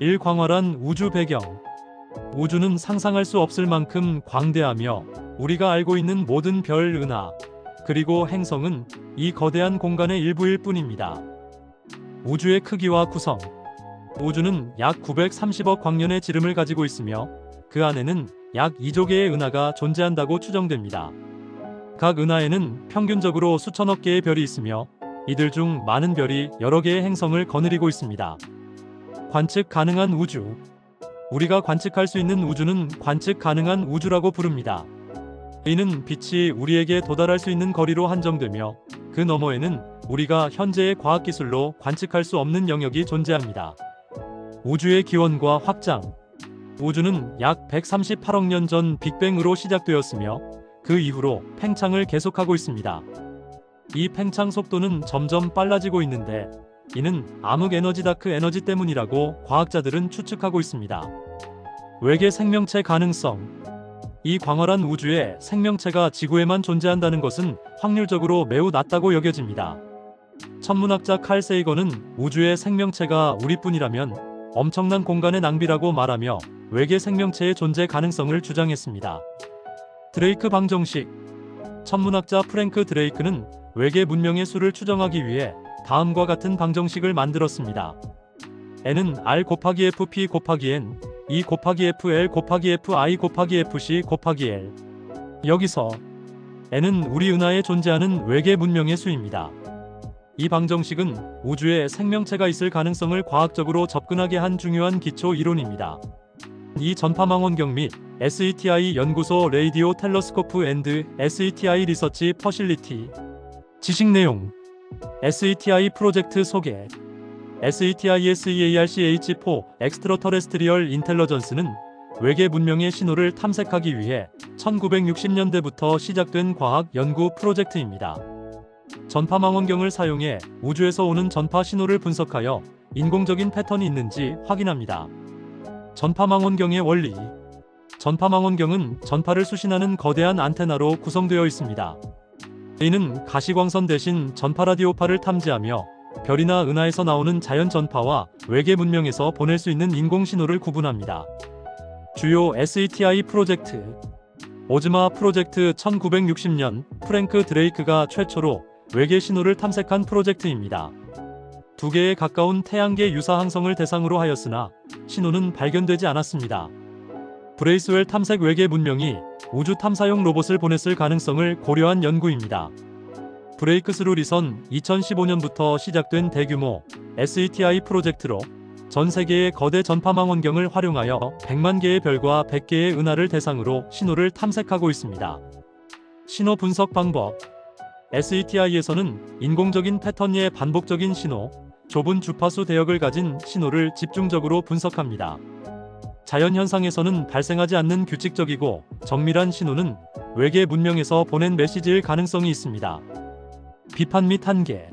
1. 광활한 우주 배경. 우주는 상상할 수 없을 만큼 광대하며 우리가 알고 있는 모든 별, 은하, 그리고 행성은 이 거대한 공간의 일부일 뿐입니다. 우주의 크기와 구성. 우주는 약 930억 광년의 지름을 가지고 있으며 그 안에는 약 2조 개의 은하가 존재한다고 추정됩니다. 각 은하에는 평균적으로 수천억 개의 별이 있으며 이들 중 많은 별이 여러 개의 행성을 거느리고 있습니다. 관측 가능한 우주. 우리가 관측할 수 있는 우주는 관측 가능한 우주라고 부릅니다. 이는 빛이 우리에게 도달할 수 있는 거리로 한정되며 그 너머에는 우리가 현재의 과학기술로 관측할 수 없는 영역이 존재합니다. 우주의 기원과 확장. 우주는 약 138억 년 전 빅뱅으로 시작되었으며 그 이후로 팽창을 계속하고 있습니다. 이 팽창 속도는 점점 빨라지고 있는데 이는 암흑 에너지 다크 에너지 때문이라고 과학자들은 추측하고 있습니다. 외계 생명체 가능성. 이 광활한 우주에 생명체가 지구에만 존재한다는 것은 확률적으로 매우 낮다고 여겨집니다. 천문학자 칼 세이건은 우주의 생명체가 우리뿐이라면 엄청난 공간의 낭비라고 말하며 외계 생명체의 존재 가능성을 주장했습니다. 드레이크 방정식. 천문학자 프랭크 드레이크는 외계 문명의 수를 추정하기 위해 다음과 같은 방정식을 만들었습니다. n은 r 곱하기 fp 곱하기 n, 2 곱하기 fl 곱하기 fi 곱하기 fc 곱하기 l. 여기서 n은 우리 은하에 존재하는 외계 문명의 수입니다. 이 방정식은 우주에 생명체가 있을 가능성을 과학적으로 접근하게 한 중요한 기초 이론입니다. 이 전파망원경 및 SETI 연구소 레이디오 텔레스코프 앤드 SETI 리서치 퍼실리티. 지식 내용. SETI 프로젝트 소개. SETI-SEARCH4 엑스트라터레스트리얼 인텔리전스는 외계 문명의 신호를 탐색하기 위해 1960년대부터 시작된 과학 연구 프로젝트입니다. 전파망원경을 사용해 우주에서 오는 전파 신호를 분석하여 인공적인 패턴이 있는지 확인합니다. 전파망원경의 원리. 전파망원경은 전파를 수신하는 거대한 안테나로 구성되어 있습니다. 이는 가시광선 대신 전파라디오파를 탐지하며 별이나 은하에서 나오는 자연 전파와 외계 문명에서 보낼 수 있는 인공신호를 구분합니다. 주요 SETI 프로젝트. 오즈마 프로젝트. 1960년 프랭크 드레이크가 최초로 외계 신호를 탐색한 프로젝트입니다. 2개에 가까운 태양계 유사 항성을 대상으로 하였으나 신호는 발견되지 않았습니다. 브레이스웰 탐색. 외계 문명이 우주 탐사용 로봇을 보냈을 가능성을 고려한 연구입니다. 브레이크스루 리선. 2015년부터 시작된 대규모 SETI 프로젝트로 전 세계의 거대 전파망원경을 활용하여 100만 개의 별과 100개의 은하를 대상으로 신호를 탐색하고 있습니다. 신호 분석 방법. SETI에서는 인공적인 패턴의 반복적인 신호, 좁은 주파수 대역을 가진 신호를 집중적으로 분석합니다. 자연현상에서는 발생하지 않는 규칙적이고 정밀한 신호는 외계 문명에서 보낸 메시지일 가능성이 있습니다. 비판 및 한계.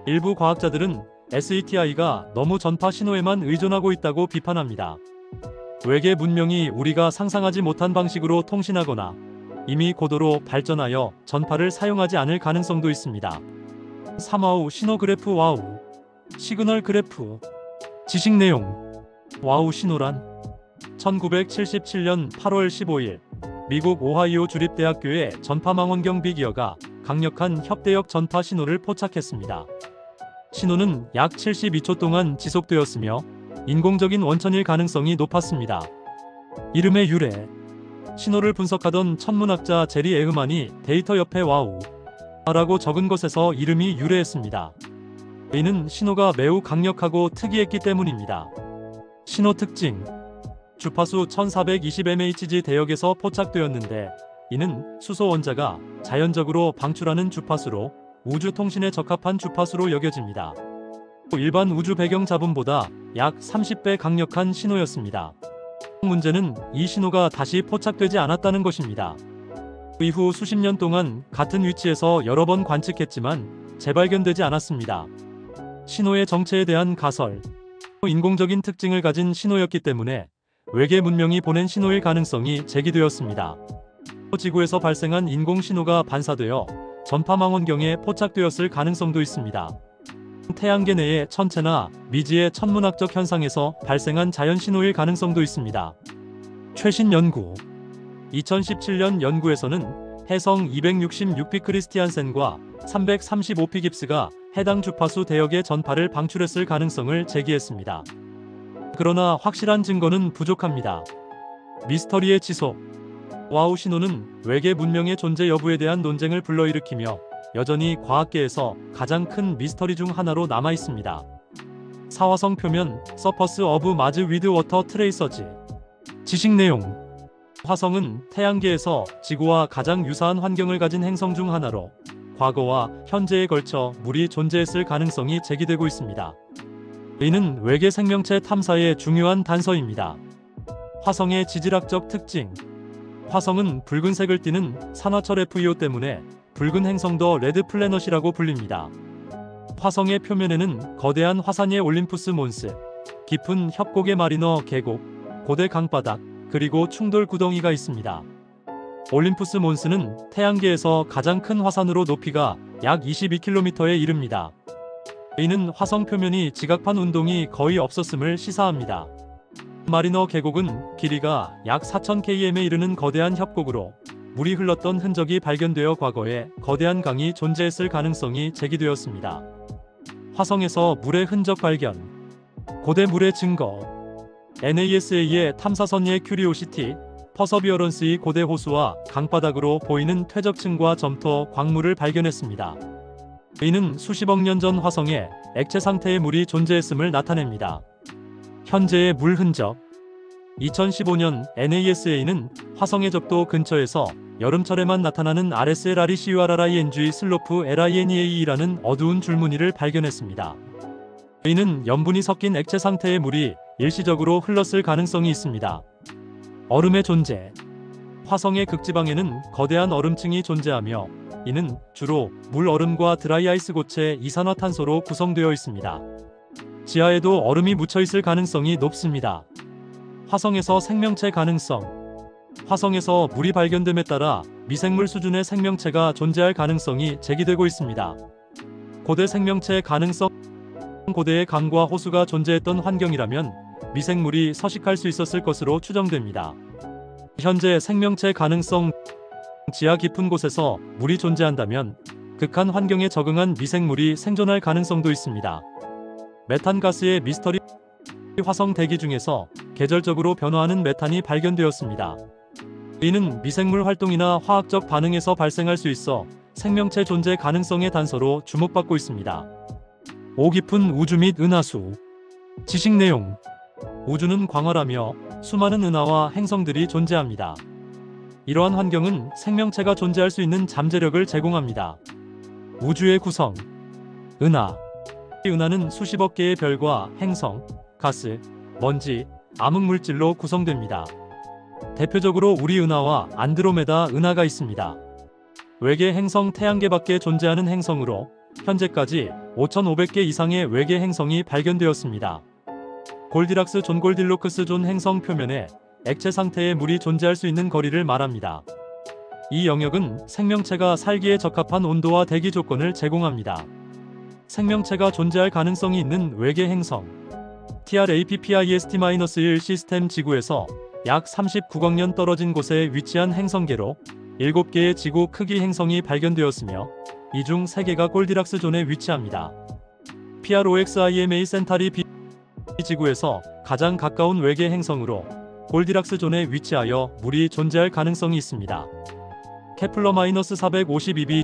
일부 과학자들은 SETI가 너무 전파 신호에만 의존하고 있다고 비판합니다. 외계 문명이 우리가 상상하지 못한 방식으로 통신하거나 이미 고도로 발전하여 전파를 사용하지 않을 가능성도 있습니다. 3와우 신호 그래프. 와우 시그널 그래프. 지식 내용. 와우 신호란 1977년 8월 15일 미국 오하이오 주립대학교의 전파망원경 빅이어가 강력한 협대역 전파 신호를 포착했습니다. 신호는 약 72초 동안 지속되었으며 인공적인 원천일 가능성이 높았습니다. 이름의 유래. 신호를 분석하던 천문학자 제리 에흐만이 데이터 옆에 와우 라고 적은 것에서 이름이 유래했습니다. 이는 신호가 매우 강력하고 특이했기 때문입니다. 신호 특징. 주파수 1420mHz 대역에서 포착되었는데 이는 수소 원자가 자연적으로 방출하는 주파수로 우주 통신에 적합한 주파수로 여겨집니다. 일반 우주 배경 잡음보다 약 30배 강력한 신호였습니다. 문제는 이 신호가 다시 포착되지 않았다는 것입니다. 이후 수십 년 동안 같은 위치에서 여러 번 관측했지만 재발견되지 않았습니다. 신호의 정체에 대한 가설. 인공적인 특징을 가진 신호였기 때문에 외계 문명이 보낸 신호일 가능성이 제기되었습니다. 지구에서 발생한 인공 신호가 반사되어 전파망원경에 포착되었을 가능성도 있습니다. 태양계 내의 천체나 미지의 천문학적 현상에서 발생한 자연 신호일 가능성도 있습니다. 최신 연구 2017년 연구에서는 해성 266피 크리스티안센과 335피 깁스가 해당 주파수 대역의 전파를 방출했을 가능성을 제기했습니다. 그러나 확실한 증거는 부족합니다. 미스터리의 지속 와우 신호는 외계 문명의 존재 여부에 대한 논쟁을 불러일으키며 여전히 과학계에서 가장 큰 미스터리 중 하나로 남아 있습니다. 사화성 표면 서퍼스 어브 마즈 위드 워터 트레이서지 지식 내용 화성은 태양계에서 지구와 가장 유사한 환경을 가진 행성 중 하나로 과거와 현재에 걸쳐 물이 존재했을 가능성이 제기되고 있습니다. 이는 외계 생명체 탐사의 중요한 단서입니다. 화성의 지질학적 특징 화성은 붉은색을 띠는 산화철 FeO 때문에 붉은 행성 더 레드 플래닛이라고 불립니다. 화성의 표면에는 거대한 화산의 올림푸스 몬스, 깊은 협곡의 마리너 계곡, 고대 강바닥, 그리고 충돌 구덩이가 있습니다. 올림푸스 몬스는 태양계에서 가장 큰 화산으로 높이가 약 22km에 이릅니다. 이는 화성 표면이 지각판 운동이 거의 없었음을 시사합니다. 마리너 계곡은 길이가 약 4000km에 이르는 거대한 협곡으로 물이 흘렀던 흔적이 발견되어 과거에 거대한 강이 존재했을 가능성이 제기되었습니다. 화성에서 물의 흔적 발견 고대 물의 증거 NASA의 탐사선의 큐리오시티, 퍼서비어런스의 고대 호수와 강바닥으로 보이는 퇴적층과 점토, 광물을 발견했습니다. 이는 수십억 년 전 화성에 액체 상태의 물이 존재했음을 나타냅니다. 현재의 물 흔적 2015년 NASA는 화성의 적도 근처에서 여름철에만 나타나는 RSLRECURRING 슬로프 LINEAE라는 어두운 줄무늬를 발견했습니다. 이는 염분이 섞인 액체 상태의 물이 일시적으로 흘렀을 가능성이 있습니다. 얼음의 존재 화성의 극지방에는 거대한 얼음층이 존재하며 이는 주로 물 얼음과 드라이 아이스 고체 이산화탄소로 구성되어 있습니다. 지하에도 얼음이 묻혀 있을 가능성이 높습니다. 화성에서 생명체 가능성 화성에서 물이 발견됨에 따라 미생물 수준의 생명체가 존재할 가능성이 제기되고 있습니다. 고대 생명체 가능성 고대의 강과 호수가 존재했던 환경이라면 미생물이 서식할 수 있었을 것으로 추정됩니다. 현재 생명체 가능성 지하 깊은 곳에서 물이 존재한다면 극한 환경에 적응한 미생물이 생존할 가능성도 있습니다. 메탄가스의 미스터리 화성 대기 중에서 계절적으로 변화하는 메탄이 발견되었습니다. 이는 미생물 활동이나 화학적 반응에서 발생할 수 있어 생명체 존재 가능성의 단서로 주목받고 있습니다. 오 깊은 우주 및 은하수 지식 내용 우주는 광활하며 수많은 은하와 행성들이 존재합니다. 이러한 환경은 생명체가 존재할 수 있는 잠재력을 제공합니다. 우주의 구성 은하는 수십억 개의 별과 행성, 가스, 먼지, 암흑물질로 구성됩니다. 대표적으로 우리 은하와 안드로메다 은하가 있습니다. 외계 행성 태양계 밖에 존재하는 행성으로 현재까지 5,500개 이상의 외계 행성이 발견되었습니다. 골디락스 존 골딜로크스 존 행성 표면에 액체 상태의 물이 존재할 수 있는 거리를 말합니다. 이 영역은 생명체가 살기에 적합한 온도와 대기 조건을 제공합니다. 생명체가 존재할 가능성이 있는 외계 행성 TRAPPIST-1 시스템 지구에서 약 39억 년 떨어진 곳에 위치한 행성계로 7개의 지구 크기 행성이 발견되었으며 이 중 3개가 골디락스 존에 위치합니다. PROXIMA 센타리 B 지구에서 가장 가까운 외계 행성으로 골디락스 존에 위치하여 물이 존재할 가능성이 있습니다. 케플러-452b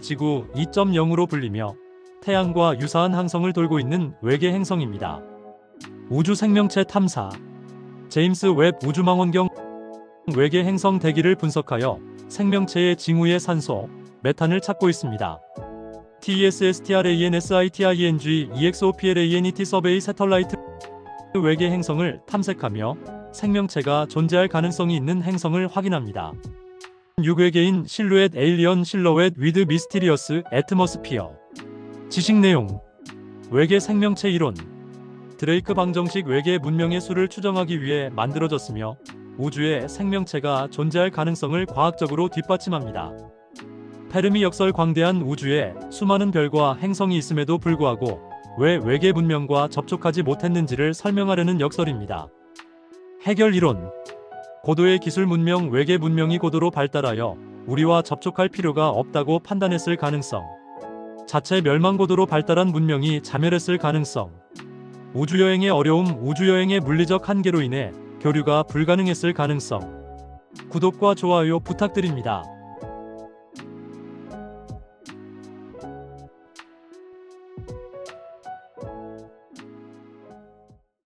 지구 2.0으로 불리며 태양과 유사한 항성을 돌고 있는 외계 행성입니다. 우주 생명체 탐사 제임스 웹 우주망원경 외계 행성 대기를 분석하여 생명체의 징후의 산소, 메탄을 찾고 있습니다. TESSTRANSITING EXOPLANET 서베이 새털라이트 외계 행성을 탐색하며 생명체가 존재할 가능성이 있는 행성을 확인합니다. 6외계인 실루엣 에일리언 실러웨트 위드 미스티리어스 애트머스피어 지식 내용 외계 생명체 이론 드레이크 방정식 외계 문명의 수를 추정하기 위해 만들어졌으며 우주에 생명체가 존재할 가능성을 과학적으로 뒷받침합니다. 페르미 역설 광대한 우주에 수많은 별과 행성이 있음에도 불구하고 왜 외계 문명과 접촉하지 못했는지를 설명하려는 역설입니다. 해결 이론. 고도의 기술 문명 외계 문명이 고도로 발달하여 우리와 접촉할 필요가 없다고 판단했을 가능성. 자체 멸망 고도로 발달한 문명이 자멸했을 가능성. 우주여행의 어려움 우주여행의 물리적 한계로 인해 교류가 불가능했을 가능성. 구독과 좋아요 부탁드립니다.